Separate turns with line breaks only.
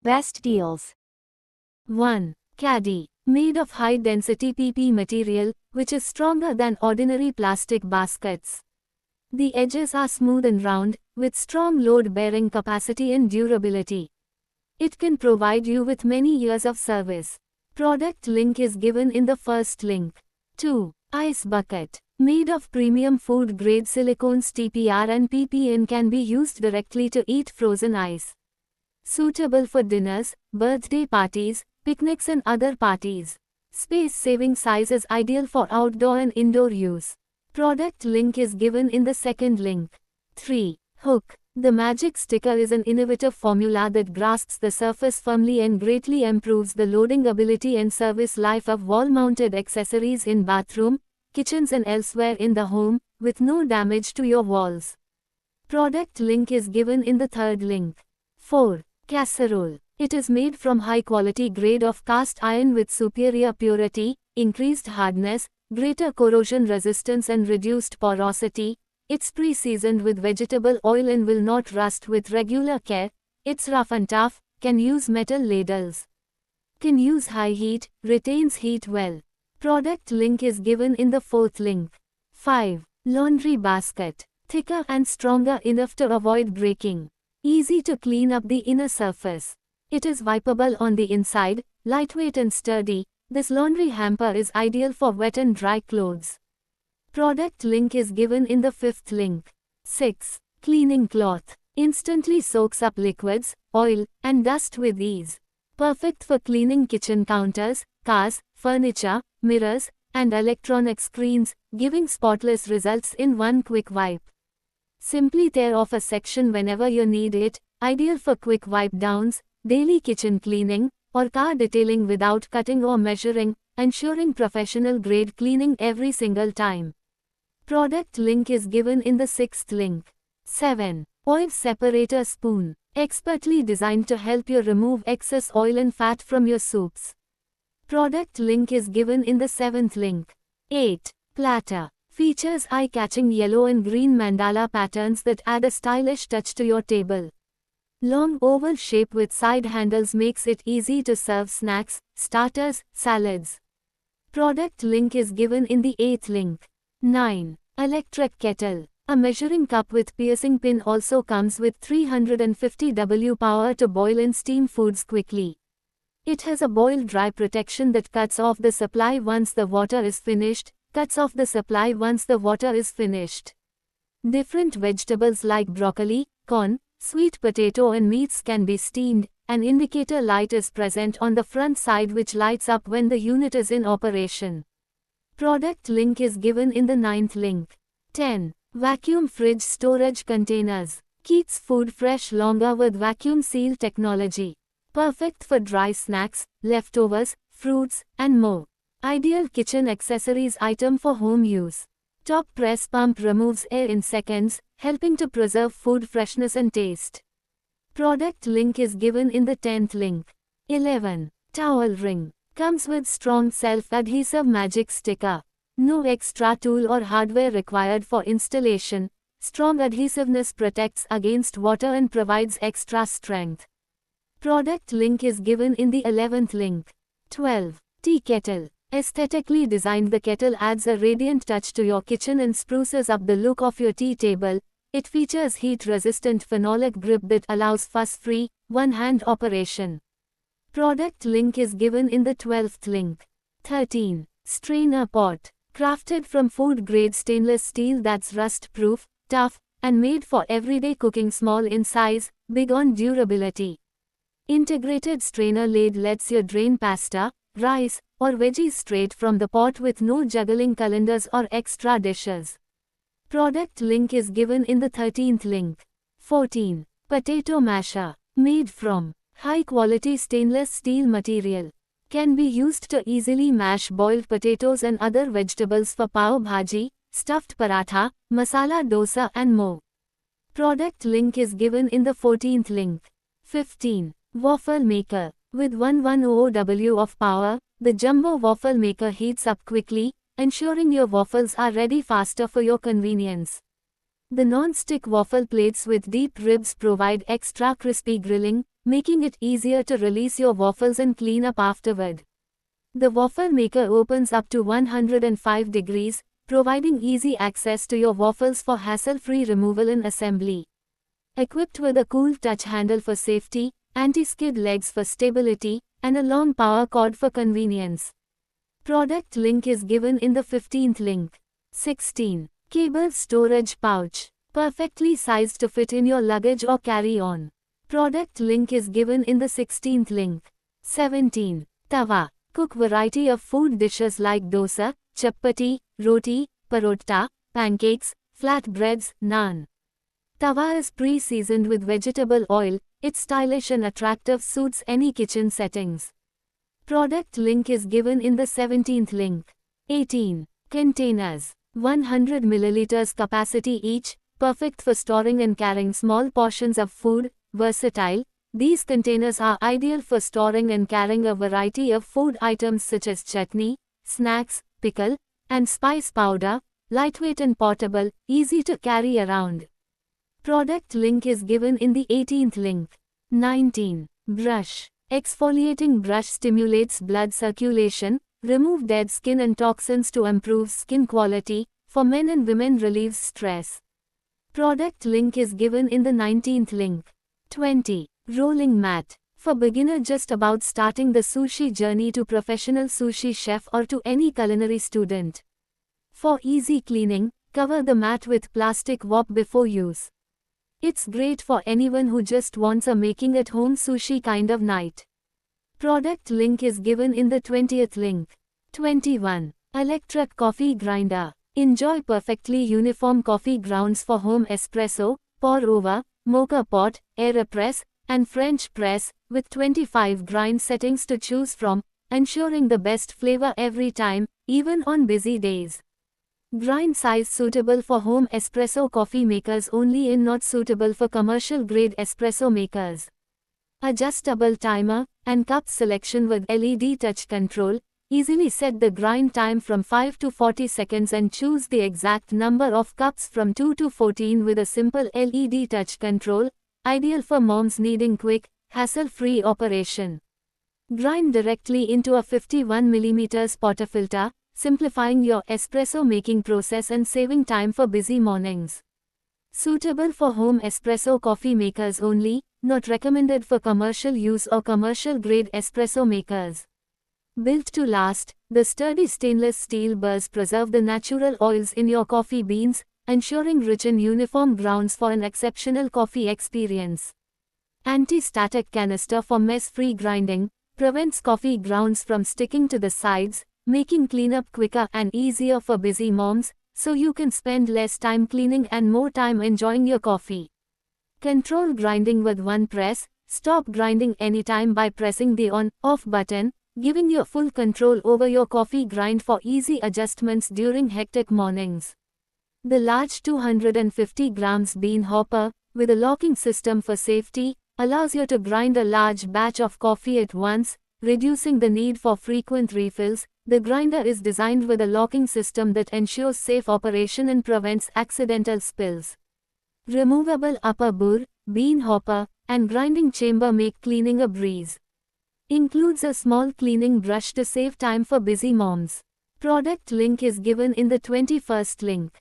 Best deals.
1. Caddy. Made of high-density PP material, which is stronger than ordinary plastic baskets. The edges are smooth and round, with strong load-bearing capacity and durability. It can provide you with many years of service. Product link is given in the first link. 2. Ice bucket. Made of premium food-grade silicones, TPR and PPN, can be used directly to eat frozen ice. Suitable for dinners, birthday parties, picnics and other parties. Space-saving size is ideal for outdoor and indoor use. Product link is given in the second link. 3. Hook. The Magic Sticker is an innovative formula that grasps the surface firmly and greatly improves the loading ability and service life of wall-mounted accessories in bathroom, kitchens and elsewhere in the home, with no damage to your walls. Product link is given in the third link. 4. Casserole. It is made from high-quality grade of cast iron with superior purity, increased hardness, greater corrosion resistance and reduced porosity. It's pre-seasoned with vegetable oil and will not rust with regular care. It's rough and tough, can use metal ladles. Can use high heat, retains heat well. Product link is given in the fourth link. 5. Laundry basket. Thicker and stronger enough to avoid breaking. Easy to clean up the inner surface. It is wipeable on the inside, lightweight and sturdy. This laundry hamper is ideal for wet and dry clothes. Product link is given in the fifth link. 6. Cleaning cloth. Instantly soaks up liquids, oil, and dust with ease. Perfect for cleaning kitchen counters, cars, furniture, mirrors, and electronic screens, giving spotless results in one quick wipe. Simply tear off a section whenever you need it, ideal for quick wipe downs, daily kitchen cleaning, or car detailing without cutting or measuring, ensuring professional grade cleaning every single time. Product link is given in the sixth link. 7. Oil separator spoon. Expertly designed to help you remove excess oil and fat from your soups. Product link is given in the seventh link. 8. Platter. Features eye-catching yellow and green mandala patterns that add a stylish touch to your table. Long oval shape with side handles makes it easy to serve snacks, starters, salads. Product link is given in the eighth link. 9. Electric kettle. A measuring cup with piercing pin also comes with 350 W power to boil and steam foods quickly. It has a boil dry protection that cuts off the supply once the water is finished. Different vegetables like broccoli, corn, sweet potato and meats can be steamed. An indicator light is present on the front side which lights up when the unit is in operation. Product link is given in the ninth link. 10. Vacuum fridge storage containers. Keeps food fresh longer with vacuum seal technology. Perfect for dry snacks, leftovers, fruits, and more. Ideal kitchen accessories item for home use. Top press pump removes air in seconds, helping to preserve food freshness and taste. Product link is given in the 10th link. 11. Towel ring. Comes with strong self-adhesive magic sticker. No extra tool or hardware required for installation. Strong adhesiveness protects against water and provides extra strength. Product link is given in the 11th link. 12. Tea kettle. Aesthetically designed, the kettle adds a radiant touch to your kitchen and spruces up the look of your tea table. It features heat-resistant phenolic grip that allows fuss-free, one-hand operation. Product link is given in the 12th link. 13. Strainer pot. Crafted from food-grade stainless steel that's rust-proof, tough, and made for everyday cooking, small in size, big on durability. Integrated strainer lid lets you drain pasta, rice, or veggies straight from the pot with no juggling colanders or extra dishes. Product link is given in the 13th link. 14. Potato masher. Made from high-quality stainless steel material. Can be used to easily mash boiled potatoes and other vegetables for pav bhaji, stuffed paratha, masala dosa and more. Product link is given in the 14th link. 15. Waffle maker. With 110 W of power, the jumbo waffle maker heats up quickly, ensuring your waffles are ready faster for your convenience. The non-stick waffle plates with deep ribs provide extra crispy grilling, making it easier to release your waffles and clean up afterward. The waffle maker opens up to 105 degrees, providing easy access to your waffles for hassle-free removal and assembly. Equipped with a cool touch handle for safety, anti-skid legs for stability, and a long power cord for convenience. Product link is given in the 15th link. 16. Cable storage pouch. Perfectly sized to fit in your luggage or carry-on. Product link is given in the 16th link. 17. Tawa. Cook variety of food dishes like dosa, chapati, roti, parotha, pancakes, flatbreads, naan. Tawa is pre-seasoned with vegetable oil. It's stylish and attractive, suits any kitchen settings. Product link is given in the 17th link. 18. Containers. 100 milliliters capacity each, perfect for storing and carrying small portions of food, versatile. These containers are ideal for storing and carrying a variety of food items such as chutney, snacks, pickle, and spice powder, lightweight and portable, easy to carry around. Product link is given in the 18th link. 19. Brush. Exfoliating brush stimulates blood circulation, remove dead skin and toxins to improve skin quality, for men and women relieves stress. Product link is given in the 19th link. 20. Rolling mat. For beginner just about starting the sushi journey to professional sushi chef or to any culinary student. For easy cleaning, cover the mat with plastic wrap before use. It's great for anyone who just wants a making at home sushi kind of night. Product link is given in the 20th link. 21. Electric coffee grinder. Enjoy perfectly uniform coffee grounds for home espresso, pour over, mocha pot, AeroPress, and French press, with 25 grind settings to choose from, ensuring the best flavor every time, even on busy days. Grind size suitable for home espresso coffee makers only and not suitable for commercial grade espresso makers. Adjustable timer, and cup selection with LED touch control. Easily set the grind time from 5 to 40 seconds and choose the exact number of cups from 2 to 14 with a simple LED touch control, ideal for moms needing quick, hassle-free operation. Grind directly into a 51 mm portafilter, simplifying your espresso making process and saving time for busy mornings. Suitable for home espresso coffee makers only, not recommended for commercial use or commercial grade espresso makers. Built to last, the sturdy stainless steel burrs preserve the natural oils in your coffee beans, ensuring rich and uniform grounds for an exceptional coffee experience. Anti-static canister for mess-free grinding, prevents coffee grounds from sticking to the sides, making cleanup quicker and easier for busy moms, so you can spend less time cleaning and more time enjoying your coffee. Control grinding with one press. Stop grinding anytime by pressing the on/off button, giving you full control over your coffee grind for easy adjustments during hectic mornings. The large 250 grams bean hopper, with a locking system for safety, allows you to grind a large batch of coffee at once, reducing the need for frequent refills. The grinder is designed with a locking system that ensures safe operation and prevents accidental spills. Removable upper burr, bean hopper, and grinding chamber make cleaning a breeze. Includes a small cleaning brush to save time for busy moms. Product link is given in the 21st link.